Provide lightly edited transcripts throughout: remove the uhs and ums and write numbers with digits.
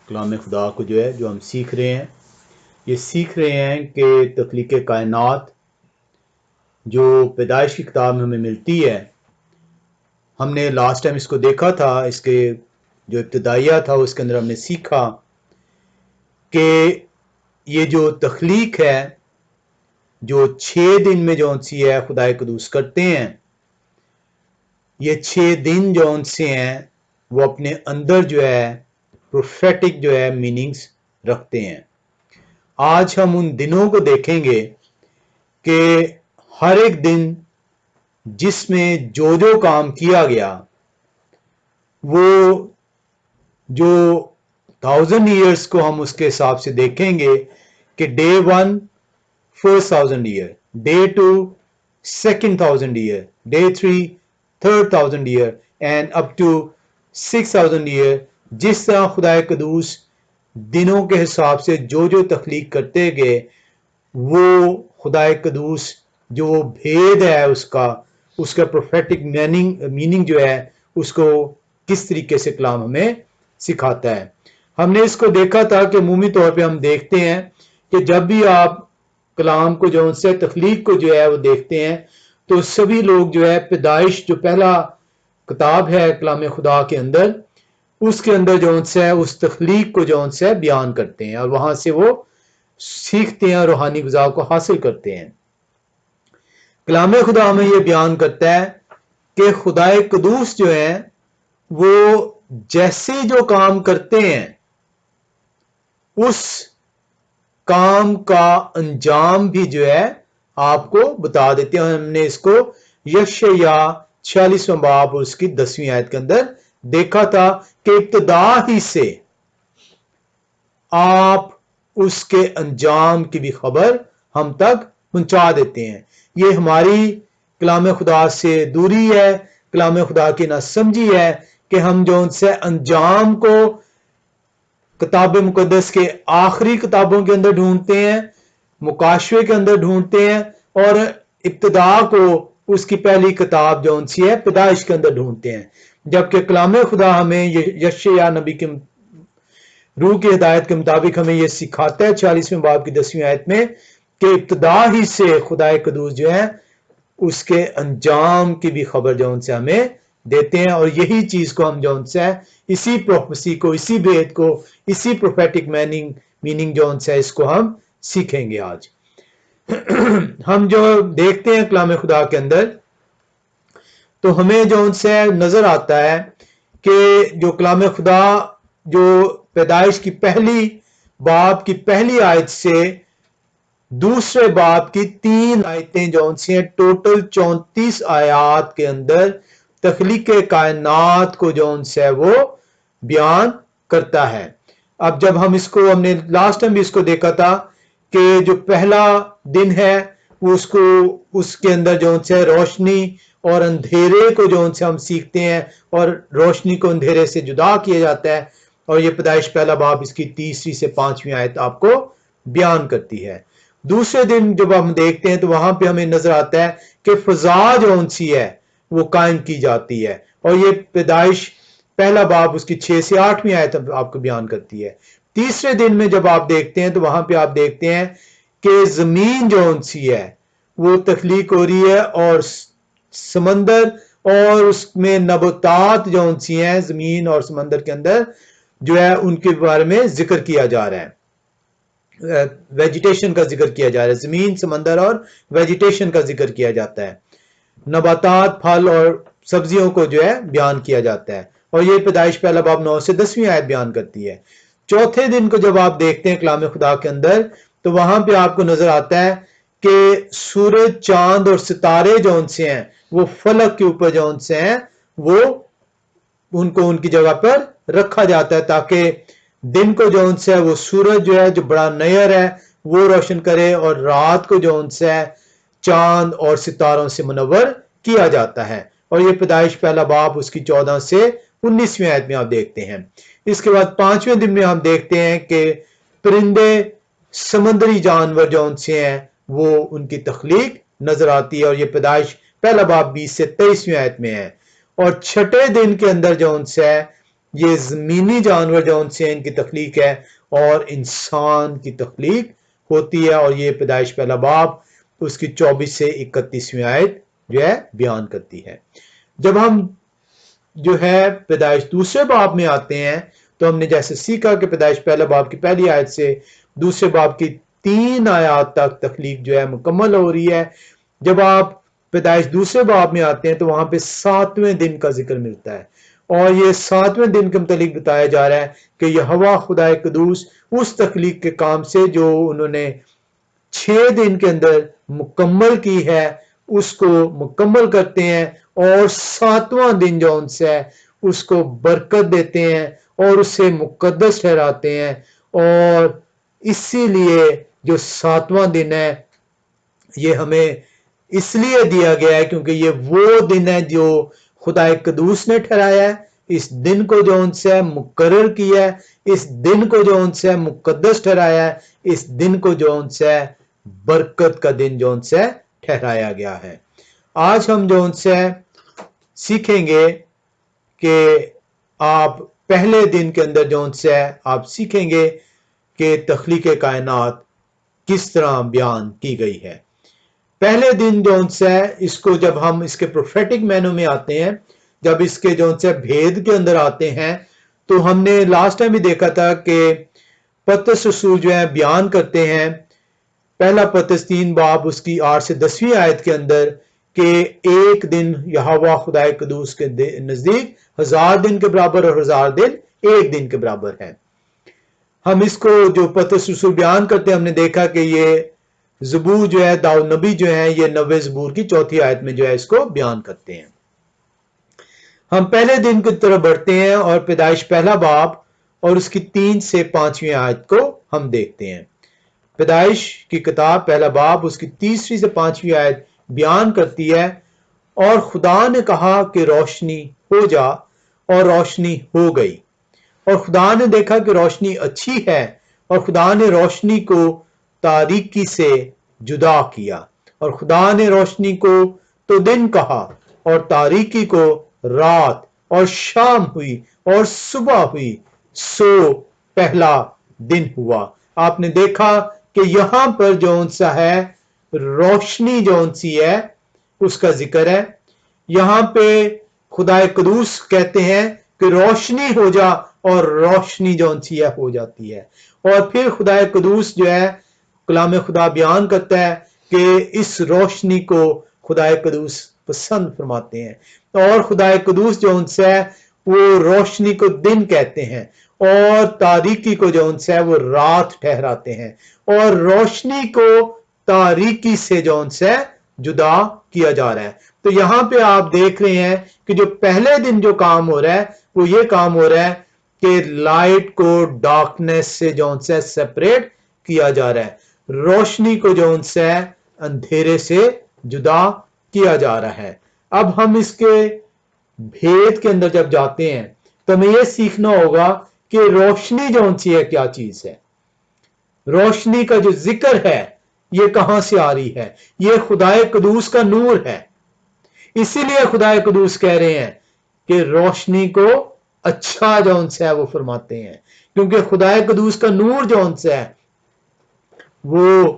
کلام خدا کو جو ہے جو ہم سیکھ رہے ہیں، یہ سیکھ رہے ہیں کہ تخلیق کائنات جو پیدائش کی کتاب میں ہمیں ملتی ہے، ہم نے لاسٹ ٹائم اس کو دیکھا تھا، اس کے جو ابتدائیہ تھا اس کے اندر ہم نے سیکھا کہ یہ جو تخلیق ہے جو 6 دن میں جون سی ہے خدا قدوس کرتے ہیں، یہ 6 دن جون سے ہیں وہ اپنے اندر جو ہے پروفیٹک جو ہے میننگز رکھتے ہیں۔ آج ہم ان دنوں کو دیکھیں گے کہ ہر ایک دن جس میں جو کام کیا گیا وہ جو 1000 ایئرز کو ہم اس کے حساب سے دیکھیں گے کہ day 1 1000 year, day 2 2000 year, day 3 3000 year and up to 6000 year. جس طرح خدا قدوس دنوں کے حساب سے جو تخلیق کرتے گئے، وہ خدا قدوس جو بھید ہے اس کا پروفیٹک میننگ جو ہے اس کو کس طریقے سے کلام ہمیں سکھاتا ہے۔ ہم نے اس کو دیکھا تھا کہ عمومی طور پہ ہم دیکھتے ہیں کہ جب بھی آپ کلام کو جو ان سے تخلیق کو جو ہے وہ دیکھتے ہیں تو سبھی لوگ جو ہے پیدائش جو پہلا کتاب ہے کلام خدا کے اندر، اس کے اندر جو ان سے اس تخلیق کو جو ان سے بیان کرتے ہیں اور وہاں سے وہ سیکھتے ہیں اور روحانی غذا کو حاصل کرتے ہیں۔ کلام خدا ہمیں یہ بیان کرتا ہے کہ خدا قدوس جو ہے وہ جیسے جو کام کرتے ہیں اس کام کا انجام بھی جو ہے آپ کو بتا دیتے ہیں۔ ہم نے اس کو یشعیا 46واں باب اور اس کی 10ویں آیت کے اندر دیکھا تھا کہ ابتدا ہی سے آپ اس کے انجام کی بھی خبر ہم تک پہنچا دیتے ہیں۔ یہ ہماری کلام خدا سے دوری ہے، کلام خدا کی ناسمجھی ہے کہ ہم جو ان سے انجام کو کتاب مقدس کے آخری کتابوں کے اندر ڈھونڈتے ہیں، مکاشفے کے اندر ڈھونڈتے ہیں، اور ابتدا کو اس کی پہلی کتاب جو ان سی ہے پیدائش کے اندر ڈھونڈتے ہیں، جبکہ کلام خدا ہمیں یشعیا نبی کے روح کی ہدایت کے مطابق ہمیں یہ سکھاتا ہے 46ویں باب کی 10ویں آیت میں کہ ابتدا ہی سے خدا قدوس جو ہے اس کے انجام کی بھی خبر جو ان سے ہمیں دیتے ہیں، اور یہی چیز کو ہم جو ان سے اسی پروفیسی کو، اسی بھید کو، اسی پروفیٹک میننگ جو ان سے اس کو ہم سیکھیں گے آج۔ ہم جو دیکھتے ہیں کلام خدا کے اندر تو ہمیں جو ان سے نظر آتا ہے کہ جو کلام خدا جو پیدائش کی پہلی باب کی پہلی آیت سے دوسرے باب کی 3 آیتیں جو ان سے ٹوٹل 34 آیات کے اندر تخلیق کائنات کو جو ان سے وہ بیان کرتا ہے۔ اب جب ہم نے لاسٹ ٹائم بھی اس کو دیکھا تھا کہ جو پہلا دن ہے اس کے اندر جو ان سے روشنی اور اندھیرے کو جو ان سے ہم سیکھتے ہیں، اور روشنی کو اندھیرے سے جدا کیا جاتا ہے، اور یہ پیدائش پہلا باب اس کی 3 سے 5ویں آیت آپ کو بیان کرتی ہے۔ دوسرے دن جب ہم دیکھتے ہیں تو وہاں پہ ہمیں نظر آتا ہے کہ فضا جو ان سی ہے وہ قائم کی جاتی ہے، اور یہ پیدائش پہلا باب اس کی 6 سے 8ویں آیت آپ کو بیان کرتی ہے۔ تیسرے دن میں جب آپ دیکھتے ہیں تو وہاں پہ آپ دیکھتے ہیں کہ زمین جو ان سی ہے وہ تخلیق ہو رہی ہے، اور سمندر اور اس میں نباتات جو ان سی ہیں زمین اور سمندر کے اندر جو ہے ان کے بارے میں ذکر کیا جا رہا ہے، ویجیٹیشن کا ذکر کیا جا رہا ہے، زمین، سمندر اور ویجیٹیشن کا ذکر کیا جاتا ہے، نباتات، پھل اور سبزیوں کو جو ہے بیان کیا جاتا ہے، اور یہ پیدائش پہلا باب 9 سے 10ویں آیت بیان کرتی ہے۔ چوتھے دن کو جب آپ دیکھتے ہیں کلام خدا کے اندر تو وہاں پہ آپ کو نظر آتا ہے کہ سورج، چاند اور ستارے جو ان سے ہیں وہ فلک کے اوپر جو ان سے ہیں وہ ان کو ان کی جگہ پر رکھا جاتا ہے، تاکہ دن کو جو ان سے ہے وہ سورج جو ہے جو بڑا نیئر ہے وہ روشن کرے، اور رات کو جو ان سے ہے چاند اور ستاروں سے منور کیا جاتا ہے، اور یہ پیدائش پہلا باب اس کی 14 سے 19ویں آیت میں آپ دیکھتے ہیں۔ اس کے بعد 5ویں دن میں ہم دیکھتے ہیں کہ پرندے، سمندری جانور جو ان سے ہیں وہ ان کی تخلیق نظر آتی ہے، اور یہ پیدائش پہلا باب 20 سے 23ویں آیت میں ہے۔ اور چھٹے دن کے اندر جو ان سے ہے یہ زمینی جانور جون سے ان کی تخلیق ہے اور انسان کی تخلیق ہوتی ہے، اور یہ پیدائش پہلا باب اس کی 24 سے 31ویں آیت جو ہے بیان کرتی ہے۔ جب ہم جو ہے پیدائش دوسرے باب میں آتے ہیں تو ہم نے جیسے سیکھا کہ پیدائش پہلا باب کی پہلی آیت سے دوسرے باب کی 3 آیات تک تخلیق جو ہے مکمل ہو رہی ہے۔ جب آپ پیدائش دوسرے باب میں آتے ہیں تو وہاں پہ 7ویں دن کا ذکر ملتا ہے، اور یہ 7ویں دن کے متعلق بتایا جا رہا ہے کہ یہوہ خدا قدوس اس تخلیق کے کام سے جو انہوں نے 6 دن کے اندر مکمل کی ہے اس کو مکمل کرتے ہیں، اور 7واں دن جو ان سے ہے اس کو برکت دیتے ہیں اور اسے مقدس ٹھہراتے ہیں، اور اسی لیے جو 7واں دن ہے یہ ہمیں اس لیے دیا گیا ہے کیونکہ یہ وہ دن ہے جو خدا قدوس نے ٹھہرایا ہے، اس دن کو جو ان سے مقرر کیا ہے، اس دن کو جو ان سے مقدس ٹھہرایا ہے، اس دن کو جو ان سے برکت کا دن جو ان سے ٹھہرایا گیا ہے۔ آج ہم جو ان سے سیکھیں گے کہ آپ پہلے دن کے اندر جو ان سے آپ سیکھیں گے کہ تخلیق کائنات کس طرح بیان کی گئی ہے۔ پہلے دن جو ان سے اس کو جب ہم اس کے پروفیٹک مینو میں آتے ہیں، جب اس کے جو ان سے بھید کے اندر آتے ہیں، تو ہم نے لاسٹ ٹائم بھی دیکھا تھا کہ پترس رسول جو ہے بیان کرتے ہیں پہلا پترس 3 باب اس کی 8 سے 10ویں آیت کے اندر کہ ایک دن یہوہ خدا قدوس کے نزدیک 1000 دن کے برابر اور 1000 دن ایک دن کے برابر ہے۔ ہم اس کو جو پترس رسول بیان کرتے ہیں ہم نے دیکھا کہ یہ زبور جو ہے داؤد نبی جو ہے یہ 90 زبور کی 4تھی آیت میں جو ہے اس کو بیان کرتے ہیں۔ ہم پہلے دن کی طرف بڑھتے ہیں اور پیدائش پہلا باب اور اس کی 3 سے 5ویں آیت کو ہم دیکھتے ہیں۔ پیدائش کی کتاب پہلا باب اس کی 3 سے 5ویں آیت بیان کرتی ہے، اور خدا نے کہا کہ روشنی ہو جا، اور روشنی ہو گئی، اور خدا نے دیکھا کہ روشنی اچھی ہے، اور خدا نے روشنی کو تاریکی سے جدا کیا، اور خدا نے روشنی کو تو دن کہا اور تاریکی کو رات، اور شام ہوئی اور صبح ہوئی، سو پہلا دن ہوا۔ آپ نے دیکھا کہ یہاں پر جون سا ہے روشنی جون سی ہے اس کا ذکر ہے۔ یہاں پہ خدا قدوس کہتے ہیں کہ روشنی ہو جا، اور روشنی جون سی ہے ہو جاتی ہے، اور پھر خدا قدوس جو ہے کلام خدا بیان کرتا ہے کہ اس روشنی کو خدا قدوس پسند فرماتے ہیں، اور خدا قدوس جو ان سے ہے وہ روشنی کو دن کہتے ہیں، اور تاریکی کو جو ان سے ہے وہ رات ٹھہراتے ہیں، اور روشنی کو تاریکی سے جو ان سے جدا کیا جا رہا ہے۔ تو یہاں پہ آپ دیکھ رہے ہیں کہ جو پہلے دن جو کام ہو رہا ہے وہ یہ کام ہو رہا ہے کہ لائٹ کو ڈارکنیس سے جو ان سے سیپریٹ کیا جا رہا ہے، روشنی کو جو ان سے اندھیرے سے جدا کیا جا رہا ہے۔ اب ہم اس کے بھید کے اندر جب جاتے ہیں تو ہمیں یہ سیکھنا ہوگا کہ روشنی جو ان سی ہے کیا چیز ہے۔ روشنی کا جو ذکر ہے یہ کہاں سے آ رہی ہے؟ یہ خدا قدوس کا نور ہے۔ اسی لیے خدا قدوس کہہ رہے ہیں کہ روشنی کو اچھا جو ان سے ہے وہ فرماتے ہیں، کیونکہ خدا قدوس کا نور جو ان سے ہے وہ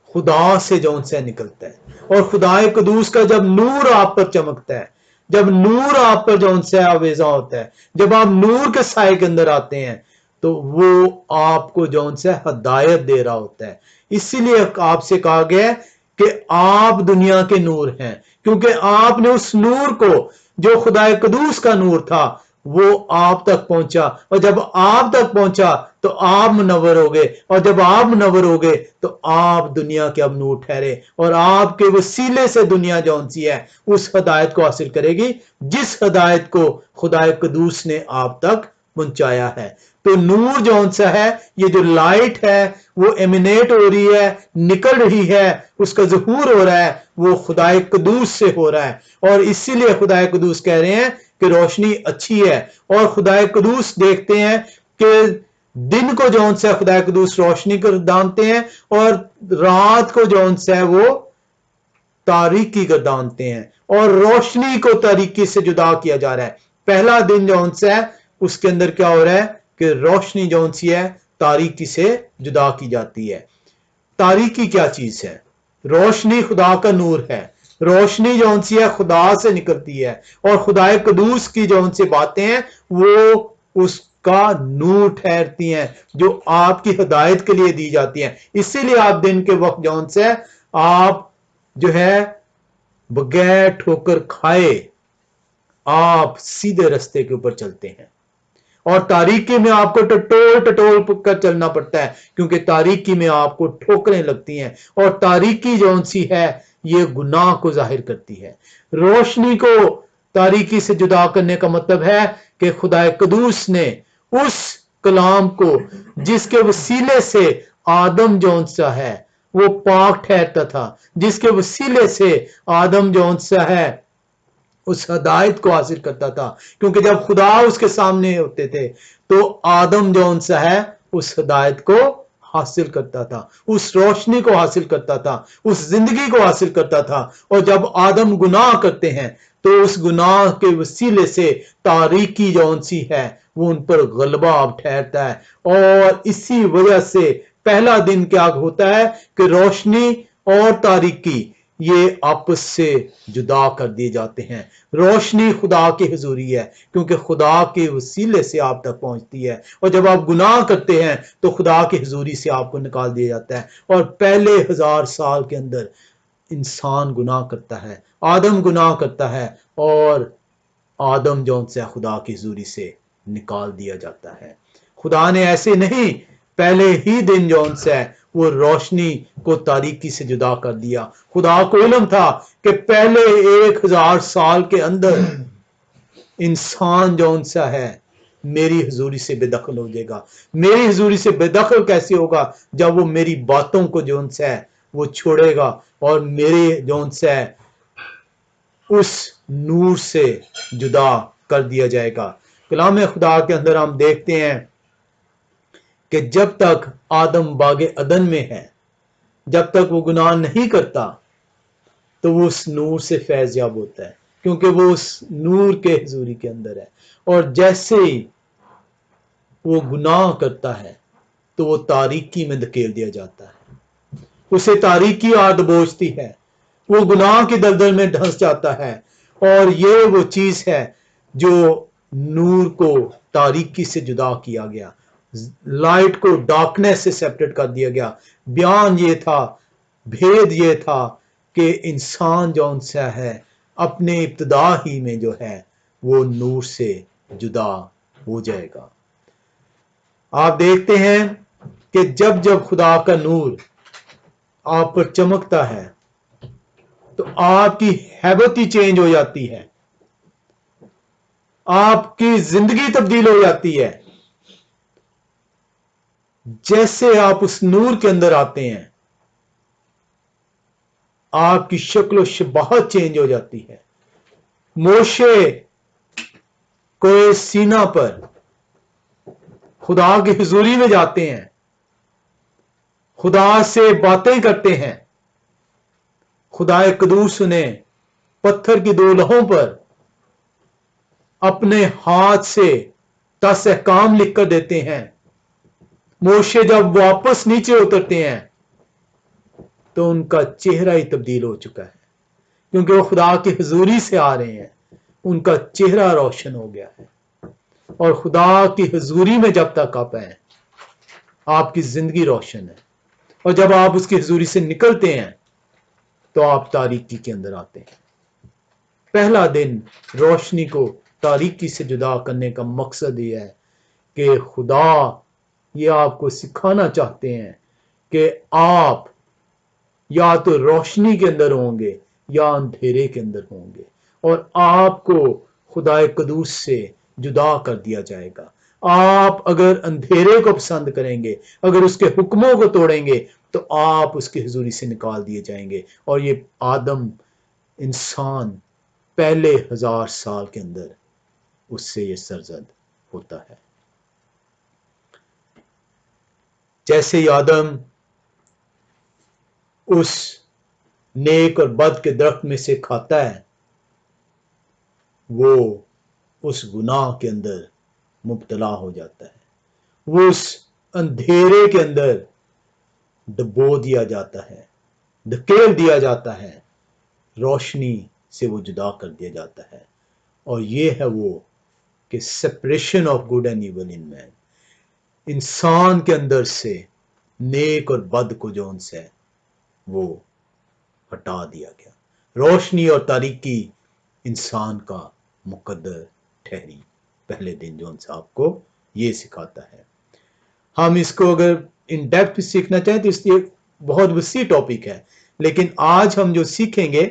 خدا سے جو ان سے نکلتا ہے، اور خدا قدوس کا جب نور آپ پر چمکتا ہے، جب نور آپ پر جو ان سے آویزاں ہوتا ہے، جب آپ نور کے سائے کے اندر آتے ہیں تو وہ آپ کو جو ان سے ہدایت دے رہا ہوتا ہے۔ اسی لیے آپ سے کہا گیا ہے کہ آپ دنیا کے نور ہیں، کیونکہ آپ نے اس نور کو جو خدا قدوس کا نور تھا وہ آپ تک پہنچا، اور جب آپ تک پہنچا تو آپ منور ہو گئے، اور جب آپ منور ہو گئے تو آپ دنیا کے اب نور ٹھہرے، اور آپ کے وسیلے سے دنیا جون سی ہے اس ہدایت کو حاصل کرے گی جس ہدایت کو خدا قدوس نے آپ تک پہنچایا ہے۔ تو نور جون سا ہے، یہ جو لائٹ ہے وہ ایمینیٹ ہو رہی ہے، نکل رہی ہے، اس کا ظہور ہو رہا ہے، وہ خدا قدوس سے ہو رہا ہے، اور اسی لیے خدا قدوس کہہ رہے ہیں کہ روشنی اچھی ہے، اور خدا قدوس دیکھتے ہیں کہ دن کو جون سے خدا قدوس روشنی کو دانتے ہیں، اور رات کو جون سے وہ تاریکی کو دانتے ہیں، اور روشنی کو تاریکی سے جدا کیا جا رہا ہے۔ پہلا دن جو ان سے ہے اس کے اندر کیا ہو رہا ہے کہ روشنی جون سی ہے تاریکی سے جدا کی جاتی ہے. تاریکی کیا چیز ہے؟ روشنی خدا کا نور ہے. روشنی جون سی ہے خدا سے نکلتی ہے اور خدا قدوس کی جون سی باتیں ہیں وہ اس کا نور ٹھہرتی ہیں جو آپ کی ہدایت کے لیے دی جاتی ہیں. اسی لیے آپ دن کے وقت جون سے آپ جو ہے بغیر ٹھوکر کھائے آپ سیدھے رستے کے اوپر چلتے ہیں. اور تاریکی میں آپ کو ٹٹول کر چلنا پڑتا ہے کیونکہ تاریکی میں آپ کو ٹھوکریں لگتی ہیں اور تاریکی جون سی ہے یہ گناہ کو ظاہر کرتی ہے. روشنی کو تاریکی سے جدا کرنے کا مطلب ہے کہ خدا قدوس نے اس کلام کو جس کے وسیلے سے آدم جون سا ہے وہ پاک ٹھہرتا تھا، جس کے وسیلے سے آدم جون سا ہے اس ہدایت کو حاصل کرتا تھا، کیونکہ جب خدا اس کے سامنے ہوتے تھے تو آدم جون سا ہے اس ہدایت کو حاصل کرتا تھا، اس روشنی کو حاصل کرتا تھا، اس زندگی کو حاصل کرتا تھا. اور جب آدم گناہ کرتے ہیں تو اس گناہ کے وسیلے سے تاریکی جون سی ہے وہ ان پر غلبہ اب ٹھہرتا ہے. اور اسی وجہ سے پہلا دن کیا ہوتا ہے کہ روشنی اور تاریکی یہ آپس سے جدا کر دیے جاتے ہیں. روشنی خدا کی حضوری ہے کیونکہ خدا کے وسیلے سے آپ تک پہنچتی ہے، اور جب آپ گناہ کرتے ہیں تو خدا کی حضوری سے آپ کو نکال دیا جاتا ہے. اور پہلے 1000 سال کے اندر انسان گناہ کرتا ہے، آدم گناہ کرتا ہے اور آدم جون سے خدا کی حضوری سے نکال دیا جاتا ہے. خدا نے ایسے نہیں پہلے ہی دن جون سے وہ روشنی کو تاریکی سے جدا کر دیا. خدا کو علم تھا کہ پہلے 1000 سال کے اندر انسان جون سا ہے میری حضوری سے بے دخل ہو جائے گا. میری حضوری سے بے دخل کیسے ہوگا؟ جب وہ میری باتوں کو جون سا ہے وہ چھوڑے گا اور میرے جون سا ہے اس نور سے جدا کر دیا جائے گا. کلام خدا کے اندر ہم دیکھتے ہیں کہ جب تک آدم باغ عدن میں ہے، جب تک وہ گناہ نہیں کرتا تو وہ اس نور سے فیض یاب ہوتا ہے کیونکہ وہ اس نور کے حضوری کے اندر ہے. اور جیسے ہی وہ گناہ کرتا ہے تو وہ تاریکی میں دھکیل دیا جاتا ہے، اسے تاریکی آ دبوچتی ہے، وہ گناہ کی دلدل میں دھنس جاتا ہے. اور یہ وہ چیز ہے جو نور کو تاریکی سے جدا کیا گیا، لائٹ کو ڈارکنیس سے سیپریٹ کر دیا گیا. بیان یہ تھا، بھید یہ تھا کہ انسان جون سا ہے اپنے ابتدا ہی میں جو ہے وہ نور سے جدا ہو جائے گا. آپ دیکھتے ہیں کہ جب جب خدا کا نور آپ پر چمکتا ہے تو آپ کی ہیبت ہی چینج ہو جاتی ہے، آپ کی زندگی تبدیل ہو جاتی ہے. جیسے آپ اس نور کے اندر آتے ہیں آپ کی شکل و شباہت چینج ہو جاتی ہے. موشے کو سینہ پر خدا کی حضوری میں جاتے ہیں، خدا سے باتیں کرتے ہیں. خدا قدوس نے پتھر کی 2 لوحوں پر اپنے ہاتھ سے 10 احکام لکھ کر دیتے ہیں. موشے جب واپس نیچے اترتے ہیں تو ان کا چہرہ ہی تبدیل ہو چکا ہے کیونکہ وہ خدا کی حضوری سے آ رہے ہیں، ان کا چہرہ روشن ہو گیا ہے. اور خدا کی حضوری میں جب تک آپ ہیں آپ کی زندگی روشن ہے، اور جب آپ اس کی حضوری سے نکلتے ہیں تو آپ تاریکی کے اندر آتے ہیں. پہلا دن روشنی کو تاریکی سے جدا کرنے کا مقصد یہ ہے کہ خدا یہ آپ کو سکھانا چاہتے ہیں کہ آپ یا تو روشنی کے اندر ہوں گے یا اندھیرے کے اندر ہوں گے، اور آپ کو خدا قدوس سے جدا کر دیا جائے گا. آپ اگر اندھیرے کو پسند کریں گے، اگر اس کے حکموں کو توڑیں گے تو آپ اس کی حضوری سے نکال دیے جائیں گے. اور یہ آدم انسان پہلے 1000 سال کے اندر اس سے یہ سرزد ہوتا ہے. جیسے ہی آدم اس نیک اور بد کے درخت میں سے کھاتا ہے وہ اس گناہ کے اندر مبتلا ہو جاتا ہے، وہ اس اندھیرے کے اندر ڈبو دیا جاتا ہے، دھکیل دیا جاتا ہے، روشنی سے وہ جدا کر دیا جاتا ہے. اور یہ ہے وہ کہ separation of good and evil in man, انسان کے اندر سے نیک اور بد کو جو ان سے وہ ہٹا دیا گیا. روشنی اور تاریکی انسان کا مقدر ٹھہری. پہلے دن جو ان سے آپ کو یہ سکھاتا ہے. ہم اس کو اگر ان ڈیپتھ سیکھنا چاہیں تو اس لیے بہت وسیع ٹاپک ہے، لیکن آج ہم جو سیکھیں گے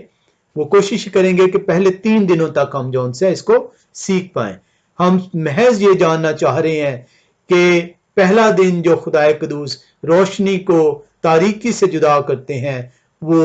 وہ کوشش کریں گے کہ پہلے 3 دنوں تک ہم جو ان سے اس کو سیکھ پائیں. ہم محض یہ جاننا چاہ رہے ہیں کہ پہلا دن جو خدا قدوس روشنی کو تاریکی سے جدا کرتے ہیں وہ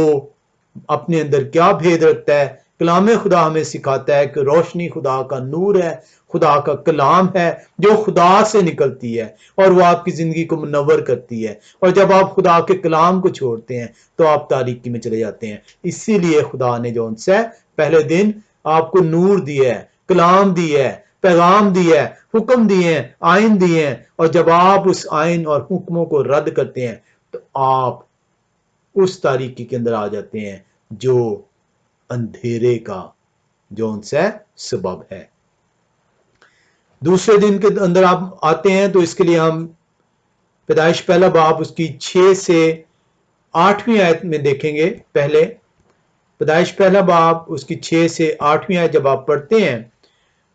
اپنے اندر کیا بھید رکھتا ہے. کلام خدا ہمیں سکھاتا ہے کہ روشنی خدا کا نور ہے، خدا کا کلام ہے جو خدا سے نکلتی ہے اور وہ آپ کی زندگی کو منور کرتی ہے. اور جب آپ خدا کے کلام کو چھوڑتے ہیں تو آپ تاریکی میں چلے جاتے ہیں. اسی لیے خدا نے جو ان سے پہلے دن آپ کو نور دیا ہے، کلام دیا ہے، پیغام دیا ہے، حکم دیے ہیں، آئین دیے ہیں. اور جب آپ اس آئین اور حکموں کو رد کرتے ہیں تو آپ اس تاریکی کے اندر آ جاتے ہیں جو اندھیرے کا جو ان سے سبب ہے. دوسرے دن کے اندر آپ آتے ہیں تو اس کے لیے ہم پیدائش پہلا باب اس کی 6 سے 8ویں آیت میں دیکھیں گے. پہلے پیدائش پہلا باب اس کی 6 سے 8ویں آیت جب آپ پڑھتے ہیں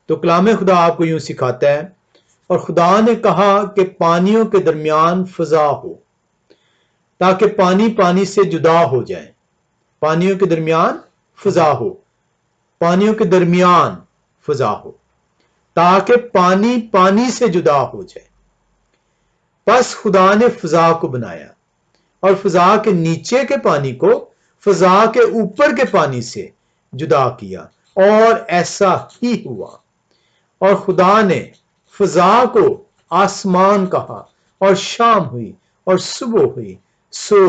تو کلام خدا آپ کو یوں سکھاتا ہے، اور خدا نے کہا کہ پانیوں کے درمیان فضا ہو تاکہ پانی پانی سے جدا ہو جائے. پانیوں کے درمیان فضا ہو، پانیوں کے درمیان فضا ہو تاکہ پانی پانی سے جدا ہو جائے. پس خدا نے فضا کو بنایا اور فضا کے نیچے کے پانی کو فضا کے اوپر کے پانی سے جدا کیا، اور ایسا ہی ہوا. اور خدا نے فضا کو آسمان کہا، اور شام ہوئی اور صبح ہوئی، سو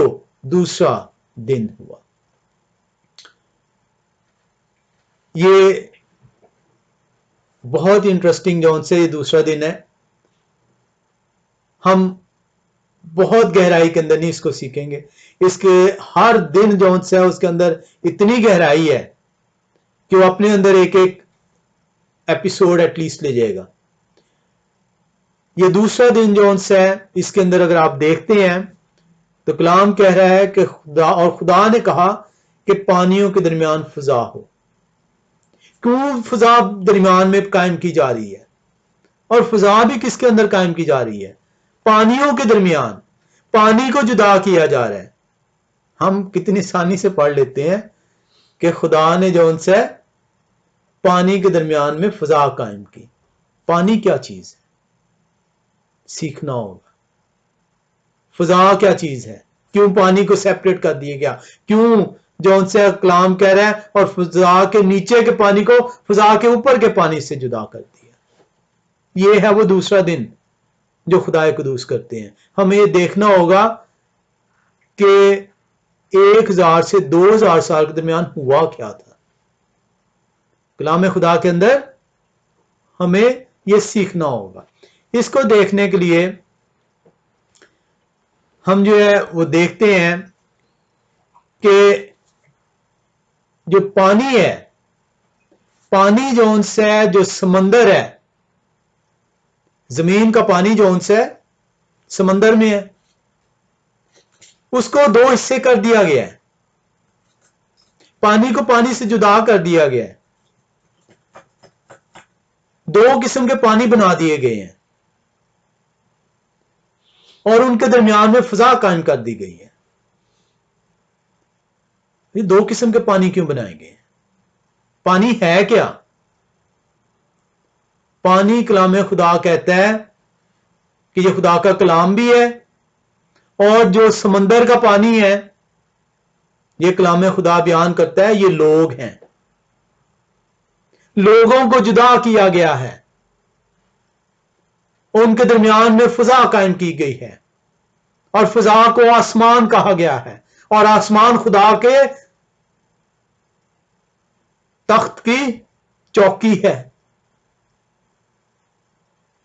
دوسرا دن ہوا. یہ بہت انٹرسٹنگ جو ان سے یہ دوسرا دن ہے. ہم بہت گہرائی کے اندر نہیں اس کو سیکھیں گے. اس کے ہر دن جو ان سے ہے اس کے اندر اتنی گہرائی ہے کہ وہ اپنے اندر ایک ایک ایپیسوڈ ایٹ لیسٹ لے جائے گا. یہ دوسرا دن جو ان سے ہے اس کے اندر اگر آپ دیکھتے ہیں تو کلام کہہ رہا ہے کہ خدا نے کہا کہ پانیوں کے درمیان فضا ہو. کیوں فضا درمیان میں قائم کی جا رہی ہے؟ اور فضا بھی کس کے اندر قائم کی جا رہی ہے؟ پانیوں کے درمیان. پانی کو جدا کیا جا رہا ہے. ہم کتنی آسانی سے پڑھ لیتے ہیں کہ خدا نے جو ان سے پانی کے درمیان میں فضا قائم کی. پانی کیا چیز ہے؟ سیکھنا ہوگا. فضا کیا چیز ہے؟ کیوں پانی کو سیپریٹ کر دیا گیا؟ کیوں جو ان سے کلام کہہ رہا ہے اور فضا کے نیچے کے پانی کو فضا کے اوپر کے پانی سے جدا کر دیا؟ یہ ہے وہ دوسرا دن جو خدا قدوس کرتے ہیں. ہمیں یہ دیکھنا ہوگا کہ 1000 سے 2000 سال کے درمیان ہوا کیا تھا. کلام خدا کے اندر ہمیں یہ سیکھنا ہوگا. اس کو دیکھنے کے لیے ہم جو ہے وہ دیکھتے ہیں کہ جو پانی ہے، پانی جو ان سے ہے، جو سمندر ہے، زمین کا پانی جو ان سے ہے سمندر میں ہے، اس کو 2 حصے کر دیا گیا ہے. پانی کو پانی سے جدا کر دیا گیا ہے. 2 قسم کے پانی بنا دیے گئے ہیں اور ان کے درمیان میں فضا قائم کر دی گئی ہے. یہ 2 قسم کے پانی کیوں بنائے گئے ہیں؟ پانی ہے کیا؟ پانی کلام خدا کہتا ہے کہ یہ خدا کا کلام بھی ہے، اور جو سمندر کا پانی ہے یہ کلام خدا بیان کرتا ہے یہ لوگ ہیں. لوگوں کو جدا کیا گیا ہے، ان کے درمیان میں فضا قائم کی گئی ہے، اور فضا کو آسمان کہا گیا ہے. اور آسمان خدا کے تخت کی چوکی ہے.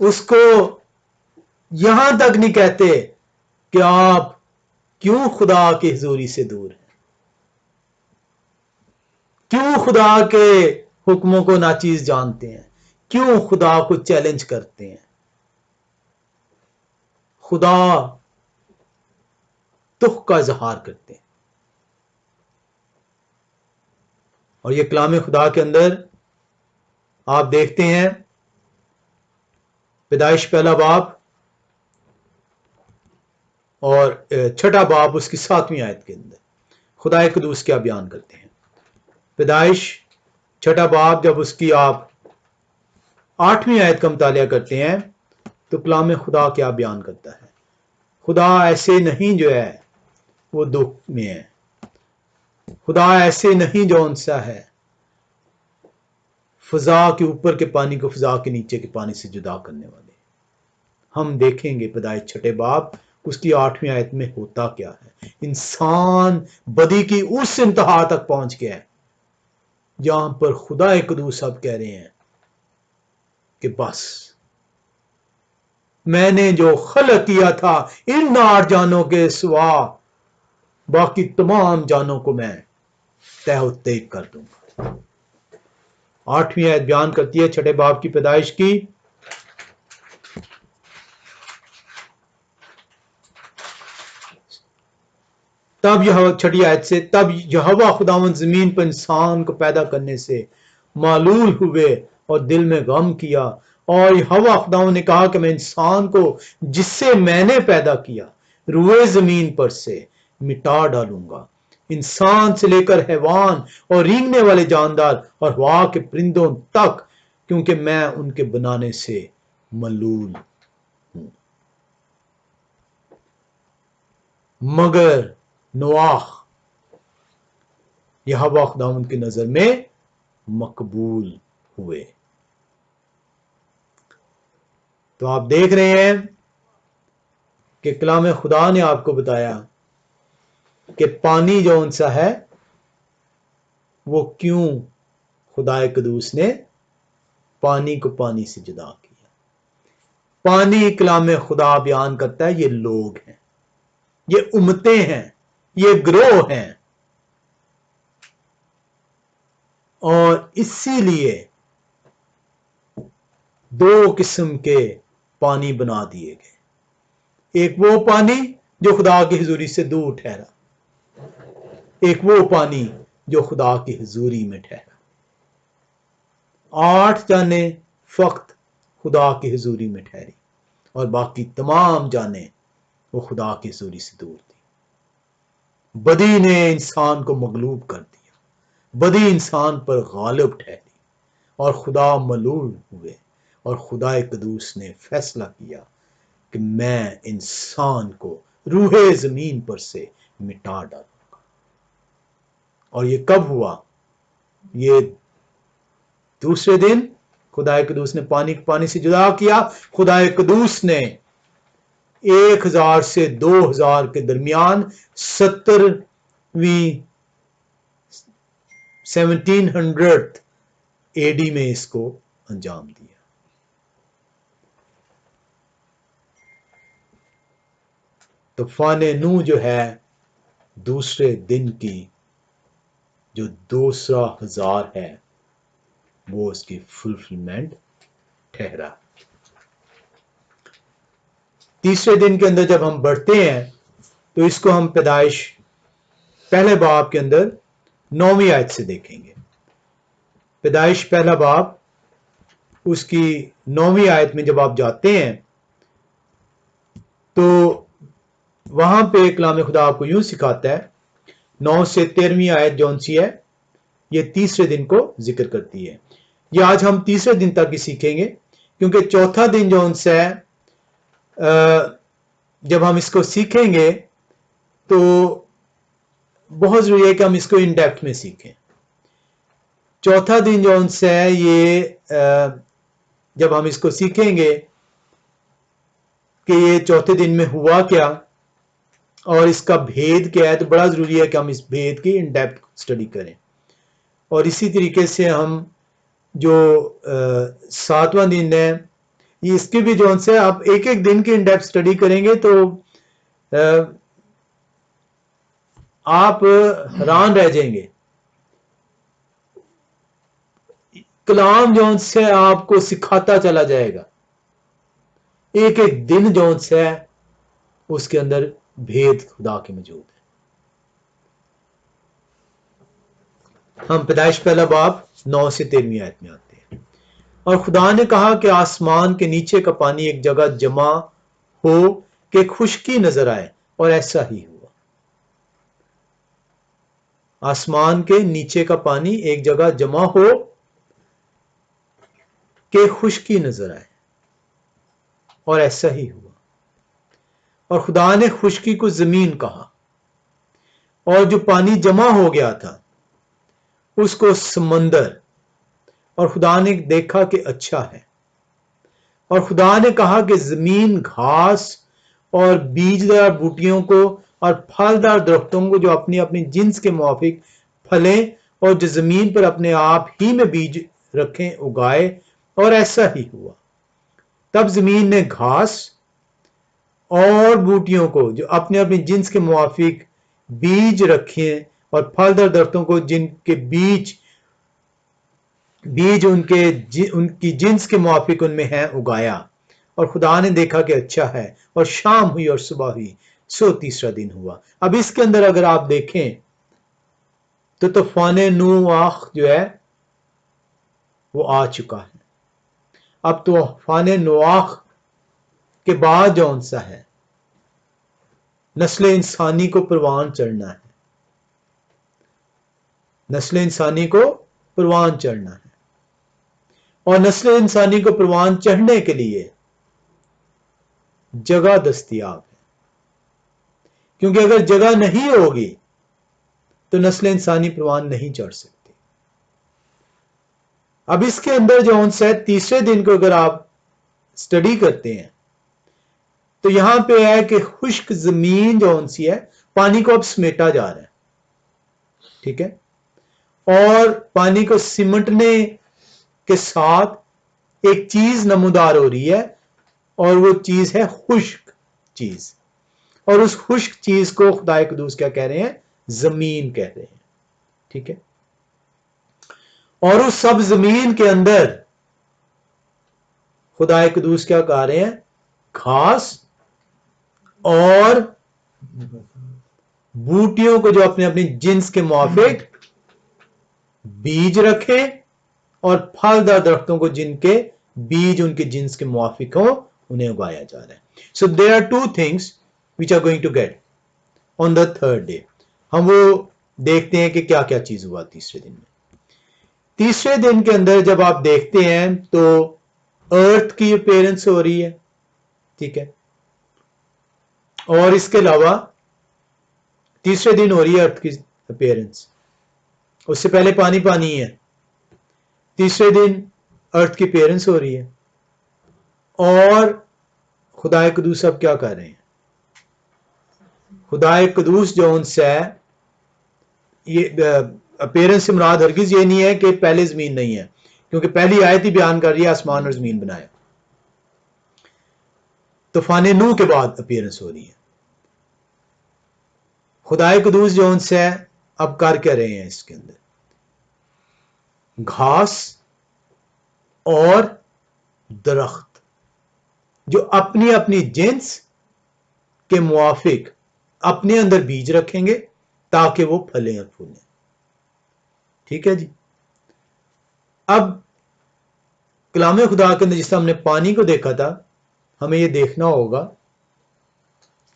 اس کو یہاں تک نہیں کہتے کہ آپ کیوں خدا کی حضوری سے دور ہیں، کیوں خدا کے حکموں کو ناچیز جانتے ہیں، کیوں خدا کو چیلنج کرتے ہیں. خدا تخ کا اظہار کرتے ہیں. اور یہ کلام خدا کے اندر آپ دیکھتے ہیں پیدائش پہلا باب اور چھٹا باب اس کی 7ویں آیت کے اندر خدا قدوس کیا بیان کرتے ہیں. پیدائش چھٹا باب جب اس کی آپ 8ویں آیت کا مطالعہ کرتے ہیں تو کلام خدا کیا بیان کرتا ہے. خدا ایسے نہیں جو ہے وہ دکھ میں ہے، خدا ایسے نہیں جو انسا ہے فضا کے اوپر کے پانی کو فضا کے نیچے کے پانی سے جدا کرنے والے. ہم دیکھیں گے پیدائش چھٹے باب اس کی 8ویں آیت میں ہوتا کیا ہے. انسان بدی کی اس انتہا تک پہنچ گیا ہے جہاں پر خدا قدوس اب کہہ رہے ہیں کہ بس میں نے جو خلق کیا تھا ان 8 جانوں کے سوا باقی تمام جانوں کو میں تہ و تیگ کر دوں گا. 8ویں آیت بیان کرتی ہے چھٹے باب کی پیدائش کی تب یہوہ چھٹی آیت سے تب یہوہ خداوند زمین پر انسان کو پیدا کرنے سے معلول ہوئے اور دل میں غم کیا اور یہوہ خداوند نے کہا کہ میں انسان کو جس سے میں نے پیدا کیا روئے زمین پر سے مٹا ڈالوں گا، انسان سے لے کر حیوان اور رینگنے والے جاندار اور ہوا کے پرندوں تک، کیونکہ میں ان کے بنانے سے ملول ہوں. مگر نوح یہوہ خداوند کی نظر میں مقبول ہوئے. تو آپ دیکھ رہے ہیں کہ کلام خدا نے آپ کو بتایا کہ پانی جو ان سا ہے وہ کیوں خدا قدوس نے پانی کو پانی سے جدا کیا. پانی کلام خدا بیان کرتا ہے یہ لوگ ہیں، یہ امتیں ہیں، یہ گروہ ہیں، اور اسی لیے 2 قسم کے پانی بنا دیے گئے. ایک وہ پانی جو خدا کی حضوری سے دور ٹھہرا، ایک وہ پانی جو خدا کی حضوری میں ٹھہرا. 8 جانیں فقط خدا کی حضوری میں ٹھہری اور باقی تمام جانیں وہ خدا کی حضوری سے دور تھی. بدی نے انسان کو مغلوب کر دیا، بدی انسان پر غالب ٹھہری اور خدا ملول ہوئے، اور خدا قدوس نے فیصلہ کیا کہ میں انسان کو روح زمین پر سے مٹا ڈالوں گا. اور یہ کب ہوا؟ یہ دوسرے دن خدا قدوس نے پانی سے جدا کیا. خدا قدوس نے 1000 سے 2000 کے درمیان 1700 AD میں اس کو انجام دیا. طوفان نوح جو ہے دوسرے دن کی جو دوسرا 1000 ہے وہ اس کی فلفلمنٹ ٹھہرا. تیسرے دن کے اندر جب ہم بڑھتے ہیں تو اس کو ہم پیدائش پہلے باب کے اندر 9ویں آیت سے دیکھیں گے. پیدائش پہلا باب اس کی 9ویں آیت میں جب آپ جاتے ہیں تو وہاں پہ کلام خدا آپ کو یوں سکھاتا ہے. 9 سے 13ویں آیت جون سی ہے یہ تیسرے دن کو ذکر کرتی ہے. یہ آج ہم تیسرے دن تک ہی سیکھیں گے کیونکہ چوتھا دن جون سا ہے جب ہم اس کو سیکھیں گے تو بہت ضروری ہے کہ ہم اس کو ان ڈیپتھ میں سیکھیں. چوتھا دن جون سا ہے یہ جب ہم اس کو سیکھیں گے کہ یہ چوتھے دن میں ہوا کیا اور اس کا بھید کیا ہے تو بڑا ضروری ہے کہ ہم اس بھید کی ان ڈیپتھ سٹڈی کریں. اور اسی طریقے سے ہم جو 7واں دن ہے یہ اس کی بھی جو سے آپ ایک ایک دن کی ان ڈیپتھ اسٹڈی کریں گے تو آپ حیران رہ جائیں گے. کلام جو سے آپ کو سکھاتا چلا جائے گا. ایک ایک دن جو سے اس کے اندر بھید خدا کے موجود ہے. ہم پیدائش پہلا باب 9 سے 13 آیت میں آتے ہیں. اور خدا نے کہا کہ آسمان کے نیچے کا پانی ایک جگہ جمع ہو کہ خشکی نظر آئے، اور ایسا ہی ہوا. آسمان کے نیچے کا پانی ایک جگہ جمع ہو کہ خشکی نظر آئے، اور ایسا ہی ہوا. اور خدا نے خشکی کو زمین کہا، اور جو پانی جمع ہو گیا تھا اس کو سمندر. اور خدا نے دیکھا کہ اچھا ہے. اور خدا نے کہا کہ زمین گھاس اور بیجدار بوٹیوں کو اور پھلدار درختوں کو جو اپنی اپنی جنس کے موافق پھلیں اور جو زمین پر اپنے آپ ہی میں بیج رکھیں اگائے، اور ایسا ہی ہوا. تب زمین نے گھاس اور بوٹیوں کو جو اپنے اپنی جنس کے موافق بیج رکھیں اور پھلدار درختوں کو جن کے بیج ان کی جنس کے موافق ان میں ہیں اگایا. اور خدا نے دیکھا کہ اچھا ہے. اور شام ہوئی اور صبح ہوئی، سو تیسرا دن ہوا. اب اس کے اندر اگر آپ دیکھیں تو طوفان نوح جو ہے وہ آ چکا ہے. اب طوفان نوح کے بعد جون سا ہے نسل انسانی کو پروان چڑھنا ہے. نسل انسانی کو پروان چڑھنا ہے. اور نسل انسانی کو پروان چڑھنے کے لیے جگہ دستیاب ہے. کیونکہ اگر جگہ نہیں ہوگی تو نسل انسانی پروان نہیں چڑھ سکتی. اب اس کے اندر جو ہے تیسرے دن کو اگر آپ سٹڈی کرتے ہیں تو یہاں پہ ہے کہ خشک زمین جو سی ہے پانی کو اب سمیٹا جا رہا ہے. ٹھیک ہے. اور پانی کو سمٹنے کے ساتھ ایک چیز نمودار ہو رہی ہے، اور وہ چیز ہے خشک چیز. اور اس خشک چیز کو خدا قدوس کیا کہہ رہے ہیں؟ زمین کہہ رہے ہیں. ٹھیک ہے. اور اس سب زمین کے اندر خدا قدوس کیا کہہ رہے ہیں؟ گھاس اور بوٹیوں کو جو اپنے اپنی جنس کے موافق بیج رکھیں، اور پھلدار درختوں کو جن کے بیج ان کے جنس کے موافق ہوں انہیں اگایا جا رہا ہے. So there are two things which are going to get on the third day. ہم وہ دیکھتے ہیں کہ کیا کیا چیز ہوا تیسرے دن میں. تیسرے دن کے اندر جب آپ دیکھتے ہیں تو ارتھ کی اپیرنس ہو رہی ہے. ٹھیک ہے. اور اس کے علاوہ تیسرے دن ہو رہی ہے ارتھ کی اپیرنس. اس سے پہلے پانی پانی ہے. تیسرے دن ارتھ کی اپیرنس ہو رہی ہے. اور خدا قدوس اب کیا کر رہے ہیں؟ خدا قدوس جو ان سے یہ اپیرنس سے مراد ہرگز یہ نہیں ہے کہ پہلے زمین نہیں ہے، کیونکہ پہلی آیت ہی بیان کر رہی ہے آسمان اور زمین بنایا. طوفان نوح کے بعد اپیرنس ہو رہی ہے. خدا قدوس جو ان سے اب کر کے رہے ہیں اس کے اندر گھاس اور درخت جو اپنی اپنی جنس کے موافق اپنے اندر بیج رکھیں گے تاکہ وہ پھلیں اور پھولیں. ٹھیک ہے جی. اب کلام خدا کے اندر جس طرح ہم نے پانی کو دیکھا تھا، ہمیں یہ دیکھنا ہوگا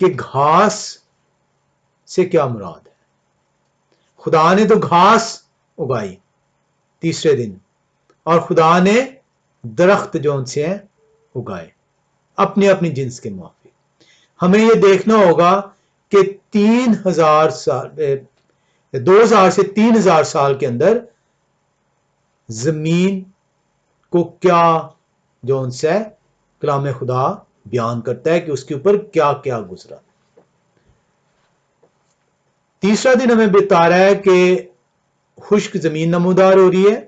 کہ گھاس سے کیا مراد ہے. خدا نے تو گھاس اگائی تیسرے دن، اور خدا نے درخت جو ان سے ہیں اگائے اپنی اپنی جنس کے موافق. ہمیں یہ دیکھنا ہوگا کہ 3000 سال 2000 سے 3000 سال کے اندر زمین کو کیا جو ان سے کلام خدا بیان کرتا ہے کہ اس کے اوپر کیا کیا گزرا. تیسرا دن ہمیں بتا رہا ہے کہ خشک زمین نمودار ہو رہی ہے،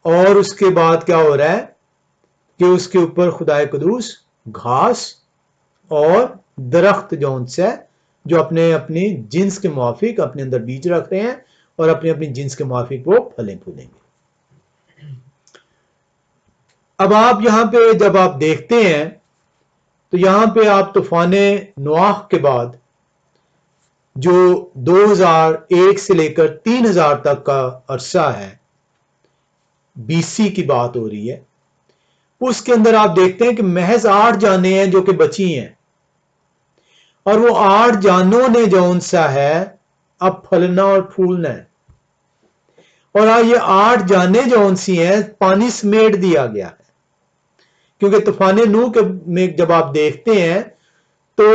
اور اس کے بعد کیا ہو رہا ہے؟ کہ اس کے اوپر خدا قدوس گھاس اور درخت جون سے جو اپنے اپنی جنس کے موافق اپنے اندر بیج رکھ رہے ہیں اور اپنی اپنی جنس کے موافق وہ پھلیں پھولیں گے. اب آپ یہاں پہ جب آپ دیکھتے ہیں تو یہاں پہ آپ طوفان نوح کے بعد جو 2001 سے لے کر 3000 تک کا عرصہ ہے BC کی بات ہو رہی ہے, اس کے اندر آپ دیکھتے ہیں کہ محض 8 جانیں ہیں جو کہ بچی ہیں, اور وہ 8 جانوں نے جون سا ہے اب پھلنا اور پھولنا ہے, اور یہ 8 جانیں جون سی ہیں پانی سمیٹ دیا گیا ہے, کیونکہ طوفان نوح میں جب آپ دیکھتے ہیں تو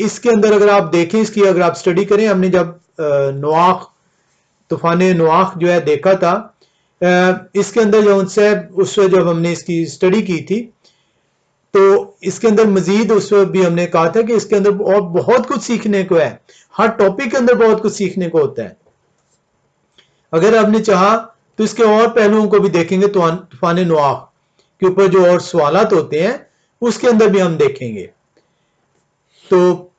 اس کے اندر اگر آپ دیکھیں, اس کی اگر آپ سٹڈی کریں, ہم نے جب طوفان نوح جو ہے دیکھا تھا, اس کے اندر جو سے اس وقت جب ہم نے اس کی سٹڈی کی تھی تو اس کے اندر مزید اس وقت بھی ہم نے کہا تھا کہ اس کے اندر اور بہت کچھ سیکھنے کو ہے, ہر ٹاپک کے اندر بہت کچھ سیکھنے کو ہوتا ہے. اگر آپ نے چاہا تو اس کے اور پہلوؤں کو بھی دیکھیں گے, طوفان نوح کے اوپر جو اور سوالات ہوتے ہیں اس کے اندر بھی ہم دیکھیں گے. تو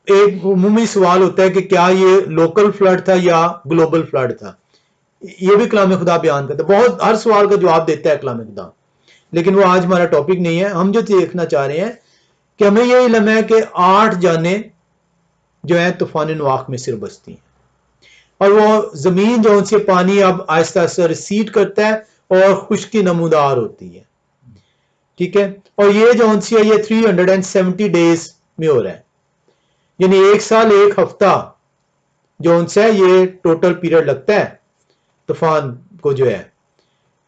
ایک عمومی سوال ہوتا ہے کہ کیا یہ لوکل فلڈ تھا یا گلوبل فلڈ تھا, یہ بھی کلام خدا بیان کرتا ہے, بہت ہر سوال کا جواب دیتا ہے کلام خدا, لیکن وہ آج ہمارا ٹاپک نہیں ہے. ہم جو دیکھنا چاہ رہے ہیں کہ ہمیں یہ علم ہے کہ 8 جانیں جو ہیں طوفان نوح میں صرف بچتی ہیں, اور وہ زمین جو ان سے پانی اب آہستہ آہستہ ریسیڈ کرتا ہے اور خشکی نمودار ہوتی ہے, ٹھیک ہے. اور یہ جو ان سے یہ 370 ڈیز میں ہو رہا ہے, یعنی 1 سال 1 ہفتہ جو ان سے یہ ٹوٹل پیریڈ لگتا ہے طوفان کو جو ہے.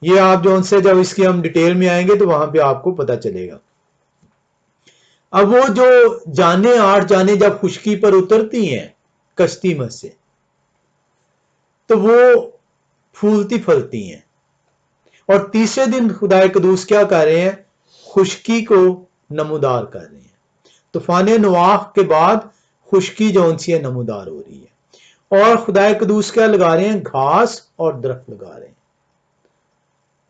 یہ آپ جو ان سے جب اس کی ہم ڈیٹیل میں آئیں گے تو وہاں پہ آپ کو پتا چلے گا. اب وہ جو جانیں 8 جانیں جب خشکی پر اترتی ہیں کشتی میں سے تو وہ پھولتی پھلتی ہیں, اور تیسرے دن خدا قدوس کیا کر رہے ہیں, خشکی کو نمودار کر رہے ہیں. طوفان نوح کے بعد خشکی جو ان سے نمودار ہو رہی ہے, اور خدا قدوس کیا لگا رہے ہیں, گھاس اور درخت لگا رہے ہیں.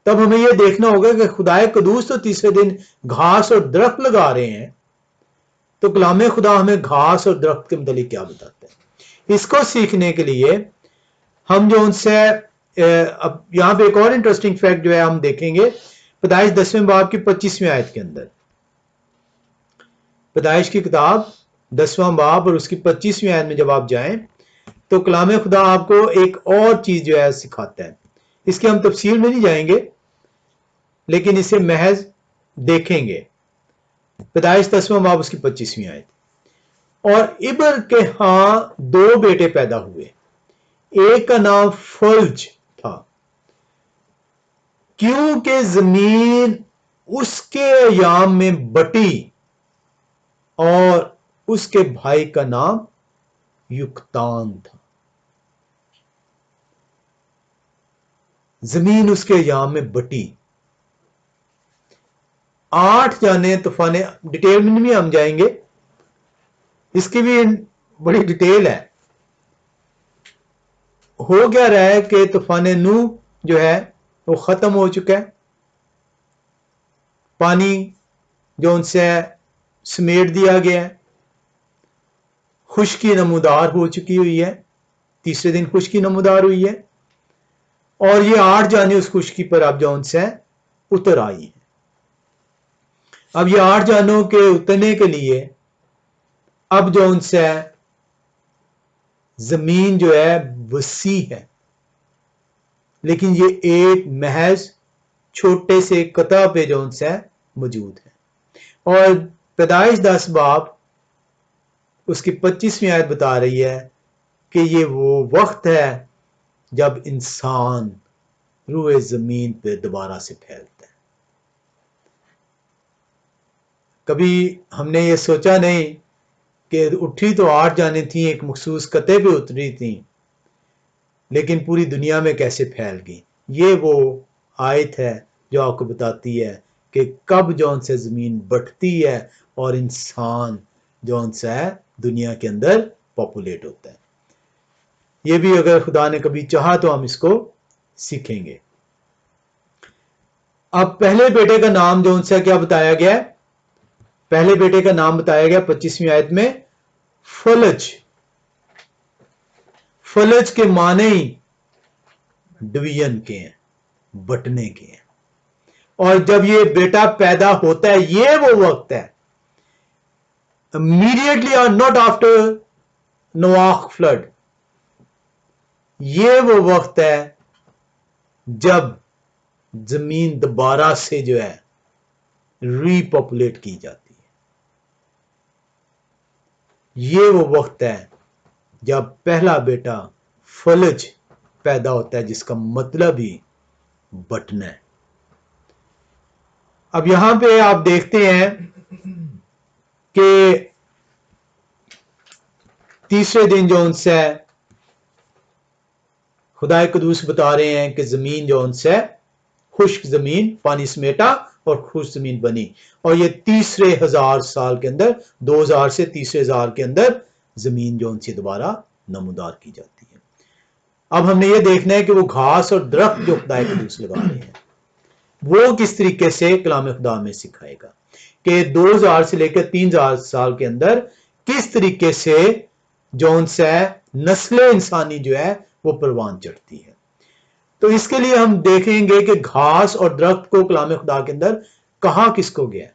تب ہمیں یہ دیکھنا ہوگا کہ خدا قدوس تو تیسرے دن گھاس اور درخت لگا رہے ہیں, تو کلام خدا ہمیں گھاس اور درخت کے متعلق کیا بتاتا ہے. اس کو سیکھنے کے لیے ہم جو ان سے اب یہاں پہ ایک اور انٹرسٹنگ فیکٹ جو ہے ہم دیکھیں گے, پیدائش 10ویں باب کی 25ویں آیت کے اندر. پیدائش کی کتاب 10واں باب اور اس کی 25ویں آیت میں جب آپ جائیں تو کلام خدا آپ کو ایک اور چیز جو ہے سکھاتا ہے. اس کی ہم تفصیل میں نہیں جائیں گے لیکن اسے محض دیکھیں گے. پیدائش 10واں باب اس کی 25ویں آیت. اور ابر کے ہاں 2 بیٹے پیدا ہوئے, ایک کا نام فلج تھا کیونکہ زمین اس کے ایام میں بٹی, اور اس کے بھائی کا نام یکتان تھا. زمین اس کے ایام میں بٹی. 8 جانیں طوفان, ڈیٹیل میں نہیں ہم جائیں گے, اس کی بھی بڑی ڈیٹیل ہے. ہو کیا رہا ہے کہ طوفان نوح جو ہے وہ ختم ہو چکا ہے, پانی جو ان سے سمیٹ دیا گیا ہے, خشکی نمودار ہو چکی ہوئی ہے, تیسرے دن خشکی نمودار ہوئی ہے, اور یہ 8 جانیں اس خشکی پر اب جو ان سے اتر آئی ہیں. اب یہ 8 جانوں کے اترنے کے لیے اب جو ان سے زمین جو ہے وسیع ہے, لیکن یہ ایک محض چھوٹے سے قطع پہ جو ان سے موجود ہے. اور پیدائش 10 باب اس کی 25ویں آیت بتا رہی ہے کہ یہ وہ وقت ہے جب انسان روئے زمین پہ دوبارہ سے پھیلتا ہے. کبھی ہم نے یہ سوچا نہیں کہ اٹھی تو 8 جانیں تھیں, ایک مخصوص قطعے پہ اتری تھیں, لیکن پوری دنیا میں کیسے پھیل گئی. یہ وہ آیت ہے جو آپ کو بتاتی ہے کہ کب جون سے زمین بٹھتی ہے اور انسان جون سے دنیا کے اندر پاپولیٹ ہوتا ہے. یہ بھی اگر خدا نے کبھی چاہا تو ہم اس کو سیکھیں گے. اب پہلے بیٹے کا نام جو ان سے کیا بتایا گیا ہے؟ پہلے بیٹے کا نام بتایا گیا 25ویں آیت میں فلج. فلج کے معنی ڈویژن کے ہیں، بٹنے کے ہیں. اور جب یہ بیٹا پیدا ہوتا ہے یہ وہ وقت ہے immediately or not after نواح فلڈ، یہ وہ وقت ہے جب زمین دوبارہ سے جو ہے ری پاپولیٹ کی جاتی ہے. یہ وہ وقت ہے جب پہلا بیٹا فلج پیدا ہوتا ہے، جس کا مطلب ہی بٹن ہے. اب یہاں پہ آپ دیکھتے ہیں کہ تیسرے دن جو ان سے خدا قدوس بتا رہے ہیں کہ زمین جو ان سے خشک زمین پانی سمیٹا اور خشک زمین بنی، اور یہ تیسرے 1000 سال کے اندر، 2000 سے تیسرے 1000 کے اندر زمین جو ان سے دوبارہ نمودار کی جاتی ہے. اب ہم نے یہ دیکھنا ہے کہ وہ گھاس اور درخت جو خدا قدوس لگا رہے ہیں وہ کس طریقے سے کلام خدا میں سکھائے گا کہ 2000 سے لے کر 3000 سال کے اندر کس طریقے سے جو ان سے نسل انسانی جو ہے وہ پروان چڑھتی ہے. تو اس کے لیے ہم دیکھیں گے کہ گھاس اور درخت کو کلام خدا کے اندر کہاں کس کو گیا.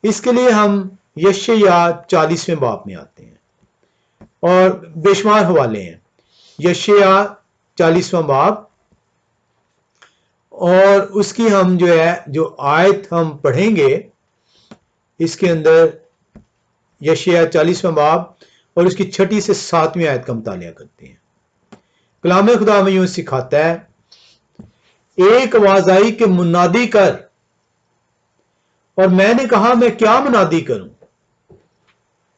اس کے لیے ہم یشعیاء 40ویں باب میں آتے ہیں اور بے شمار حوالے ہیں. یشعیاء 40واں باب، اور اس کی ہم جو ہے جو آیت ہم پڑھیں گے اس کے اندر یشعیاء 40واں باب اور اس کی 6 سے 7ویں آیت کا مطالعہ کرتے ہیں. کلام خدا میں یوں سکھاتا ہے، ایک آواز آئی کہ منادی کر، اور میں نے کہا میں کیا منادی کروں؟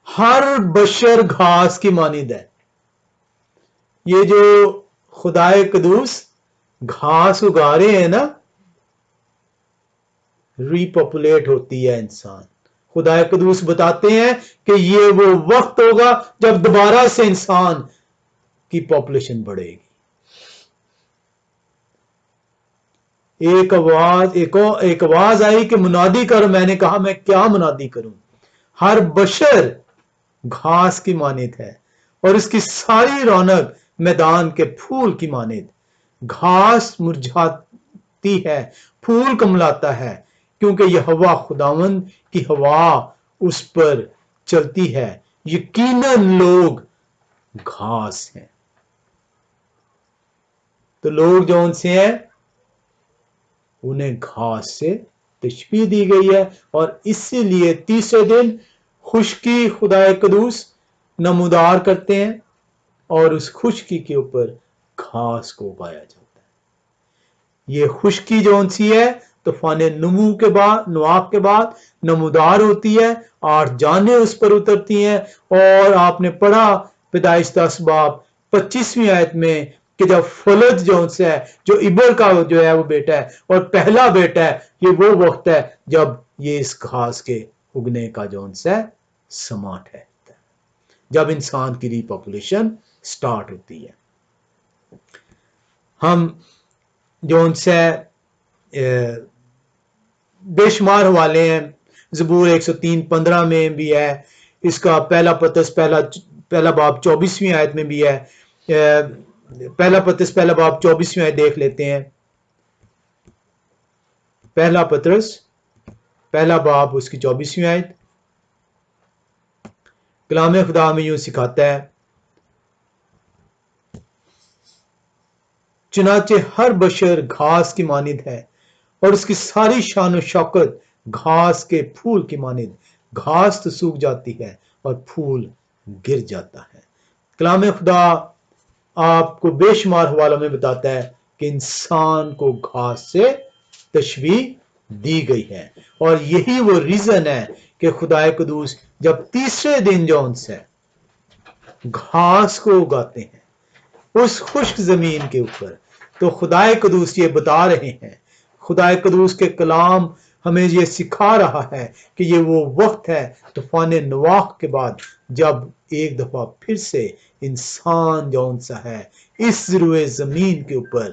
ہر بشر گھاس کی مانند ہے. یہ جو خدا قدوس گھاس اگا رہے ہیں نا، ری پاپولیٹ ہوتی ہے انسان. خدا قدوس بتاتے ہیں کہ یہ وہ وقت ہوگا جب دوبارہ سے انسان کی پاپولیشن بڑھے گی. ایک آواز آئی کہ منادی کر، میں نے کہا میں کیا منادی کروں؟ ہر بشر گھاس کی مانند ہے اور اس کی ساری رونق میدان کے پھول کی مانند. گھاس مرجھاتی ہے، پھول کملاتا ہے، کیونکہ یہ ہوا خداوند کی ہوا اس پر چلتی ہے. یقیناً لوگ گھاس ہیں. تو لوگ جو ان سے ہیں انہیں گھاس سے تشبیہ دی گئی ہے، اور اسی لیے تیسرے دن خشکی خدا قدوس نمودار کرتے ہیں اور اس خشکی کے اوپر گھاس کو اگایا جاتا ہے. یہ خشکی جو سی ہے طوفان نواح کے بعد نمودار ہوتی ہے، 8 جانیں اس پر اترتی ہیں. اور آپ نے پڑھا پیدائش 10 باب 25ویں آیت میں کہ جب فلج جو ان سے ہے، جو ابر کا جو ہے وہ بیٹا ہے اور پہلا بیٹا ہے، یہ وہ وقت ہے جب یہ اس گھاس کے اگنے کا جو ان سے سما ٹھہرتا ہے، جب انسان کی ری پاپولیشن سٹارٹ ہوتی ہے. ہم جو ان سے بے شمار حوالے ہیں. زبور 103:15 میں بھی ہے، اس کا پہلا پترس پہلا باب 24ویں آیت میں بھی ہے. پہلا پترس پہلا باب 24ویں آیت دیکھ لیتے ہیں. پہلا پترس پہلا باب اس کی 24ویں آیت. کلام خدا میں یوں سکھاتا ہے، چنانچہ ہر بشر گھاس کی مانند ہے اور اس کی ساری شان و شوکت گھاس کے پھول کی مانند. گھاس تو سوکھ جاتی ہے اور پھول گر جاتا ہے. کلام خدا آپ کو بے شمار حوالوں میں بتاتا ہے کہ انسان کو گھاس سے تشبیہ دی گئی ہے، اور یہی وہ ریزن ہے کہ خدا قدوس جب تیسرے دن جو ان سے گھاس کو اگاتے ہیں اس خشک زمین کے اوپر، تو خدا قدوس یہ بتا رہے ہیں، خدا قدوس کے کلام ہمیں یہ سکھا رہا ہے کہ یہ وہ وقت ہے طوفان نواح کے بعد جب ایک دفعہ پھر سے انسان جو ان سا ہے اس روئے زمین کے اوپر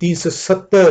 370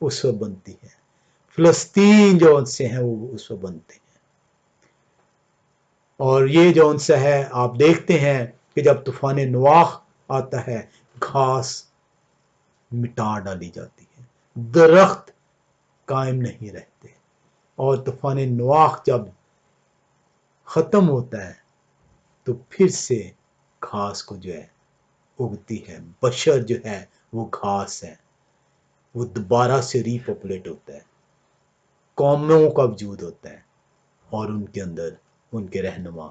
اس وقت بنتی ہے، فلسطین جو ان سے ہیں وہ اس وقت بنتے ہیں۔ اور یہ جو ان سے ہے، آپ دیکھتے ہیں کہ جب طوفان نواح آتا ہے گھاس مٹا ڈالی جاتی ہے، درخت قائم نہیں رہتے، اور طوفان نواح جب ختم ہوتا ہے تو پھر سے گھاس کو جو ہے اگتی ہے، بشر جو ہے وہ گھاس ہے، وہ دوبارہ سے ری پاپولیٹ ہوتا ہے، قوموں کا وجود ہوتا ہے، اور ان کے اندر ان کے رہنما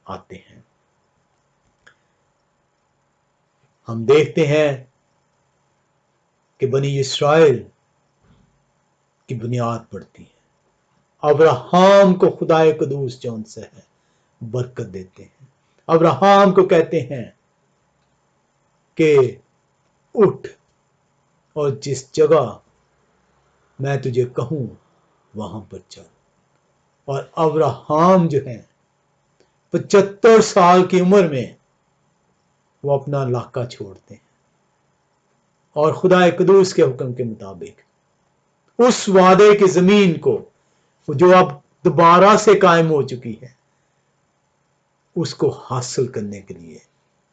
آتے ہیں۔ ہم دیکھتے ہیں کہ بنی اسرائیل کی بنیاد پڑتی ہے، ابراہیم کو خدا قدوس جو ان سے ہے برکت دیتے ہیں، ابراہیم کو کہتے ہیں کہ اٹھ اور جس جگہ میں تجھے کہوں وہاں پر چل، اور ابراہیم جو ہیں 75 سال کی عمر میں وہ اپنا علاقہ چھوڑتے ہیں، اور خدا قدوس کے حکم کے مطابق اس وعدے کی زمین کو جو اب دوبارہ سے قائم ہو چکی ہے اس کو حاصل کرنے کے لیے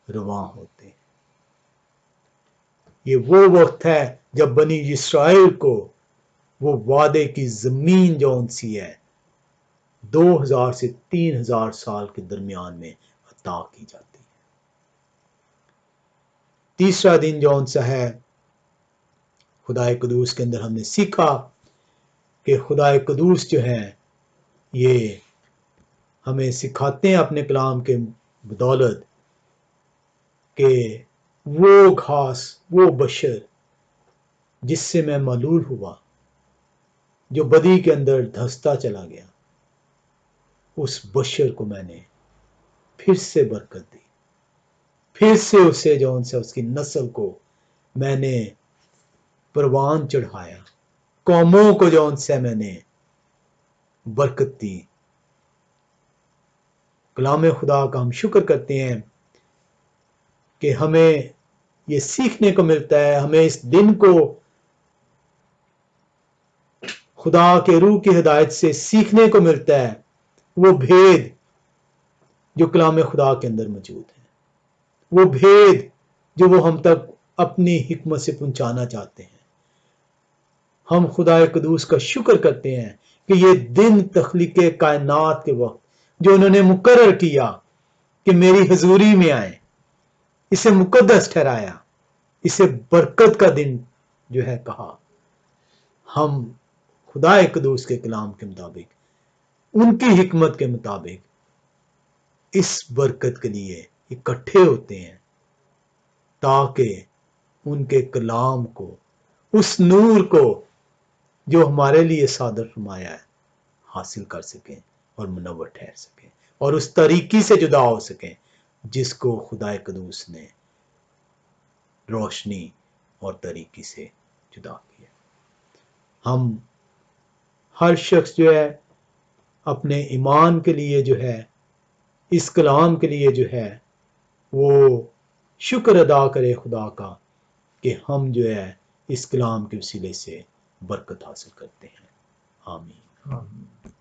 رواں ہوتے ہیں۔ یہ وہ وقت ہے جب بنی اسرائیل کو وہ وعدے کی زمین جو ان سی ہے 2000 سے 3000 سال کے درمیان میں عطا کی جاتی ہے۔ تیسرا دن جو ان سا ہے خدا قدوس کے اندر ہم نے سیکھا کہ خدا قدوس جو ہے یہ ہمیں سکھاتے ہیں اپنے کلام کے بدولت کہ وہ گھاس، وہ بشر جس سے میں معلول ہوا، جو بدی کے اندر دھستا چلا گیا، اس بشر کو میں نے پھر سے برکت دی، پھر سے اسے جو ان سے اس کی نسل کو میں نے پروان چڑھایا، قوموں کو جو ان سے میں نے برکت دی۔ کلام خدا کا ہم شکر کرتے ہیں کہ ہمیں یہ سیکھنے کو ملتا ہے، ہمیں اس دن کو خدا کے روح کی ہدایت سے سیکھنے کو ملتا ہے، وہ بھید جو کلام خدا کے اندر موجود ہے، وہ بھید جو وہ ہم تک اپنی حکمت سے پہنچانا چاہتے ہیں۔ ہم خدا قدوس کا شکر کرتے ہیں کہ یہ دن تخلیق کائنات کے وقت جو انہوں نے مقرر کیا کہ میری حضوری میں آئیں، اسے مقدس ٹھہرایا، اسے برکت کا دن جو ہے کہا، ہم خدا قدوس کے کلام کے مطابق، ان کی حکمت کے مطابق اس برکت کے لیے اکٹھے ہوتے ہیں تاکہ ان کے کلام کو، اس نور کو جو ہمارے لیے صادر فرمایا ہے، حاصل کر سکیں اور منور ٹھہر سکیں، اور اس طریقے سے جدا ہو سکیں جس کو خدا قدوس نے روشنی اور طریقے سے جدا کیا۔ ہم ہر شخص جو ہے اپنے ایمان کے لیے جو ہے، اس کلام کے لیے جو ہے وہ شکر ادا کرے خدا کا کہ ہم جو ہے اس کلام کے وسیلے سے برکت حاصل کرتے ہیں۔ آمین۔